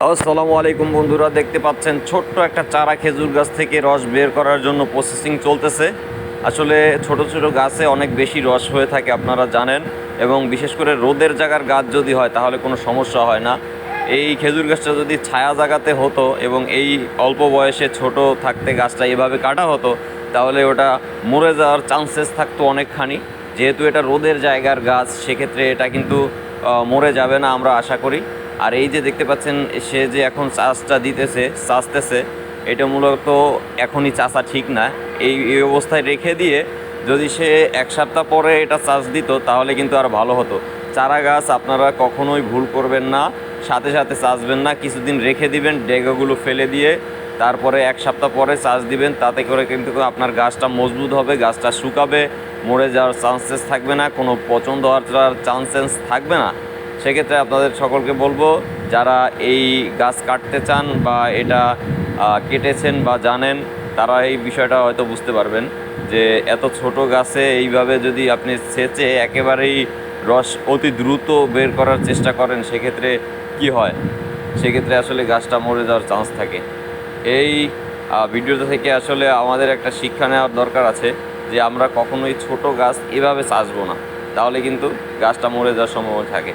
আসসালামু আলাইকুম বন্ধুরা, দেখতে পাচ্ছেন ছোট্ট একটা চারা খেজুর গাছ থেকে রস বের করার জন্য প্রসেসিং চলতেছে। আসলে ছোট ছোট গাছে অনেক বেশি রস হয়ে থাকে, আপনারা জানেন। এবং বিশেষ করে রোদের জায়গার গাছ যদি হয় তাহলে কোনো সমস্যা হয় না। এই খেজুর গাছটা যদি ছায়া জায়গাতে হতো এবং এই অল্প বয়সে ছোট থাকতে গাছটা এভাবে কাটা হতো, তাহলে ওটা মরে যাওয়ার চান্সেস থাকতো অনেকখানি। যেহেতু এটা রোদের জায়গার গাছ, সেক্ষেত্রে এটা কিন্তু মরে যাবে না আমরা আশা করি। আর এই যে দেখতে পাচ্ছেন, সে যে এখন চাষটা চাষতেছে, এটা মূলত এখনই চাষা ঠিক না। এই অবস্থায় রেখে দিয়ে যদি সে এক সপ্তাহ পরে এটা চাষ দিত তাহলে কিন্তু আর ভালো হতো। চারা গাছ আপনারা কখনোই ভুল করবেন না, সাথে সাথে চাষবেন না, কিছুদিন রেখে দিবেন, ডেগাগুলো ফেলে দিয়ে তারপরে এক সপ্তাহ পরে চাষ দিবেন। তাতে করে কিন্তু আপনার গাছটা মজবুত হবে, গাছটা শুকাবে, মরে যাওয়ার চান্সেস থাকবে না, কোনো পচন হওয়ার চান্সেস থাকবে না। সেক্ষেত্রে আপনাদের সকলকে বলবো, যারা এই গাছ কাটতে চান বা এটা কেটেছেন বা জানেন, তারা এই বিষয়টা হয়তো বুঝতে পারবেন যে এত ছোট গাছে এইভাবে যদি আপনি সেচে একেবারেই রস অতি দ্রুত বের করার চেষ্টা করেন, সেক্ষেত্রে কি হয়? সেক্ষেত্রে আসলে গাছটা মরে যাওয়ার চান্স থাকে। এই ভিডিওটা থেকে আসলে আমাদের একটা শিক্ষা নেওয়ার দরকার আছে যে আমরা কখনোই ছোট গাছ এভাবে চাষবো না, তাহলে কিন্তু গাছটা মরে যাওয়ার সম্ভাবনা থাকে।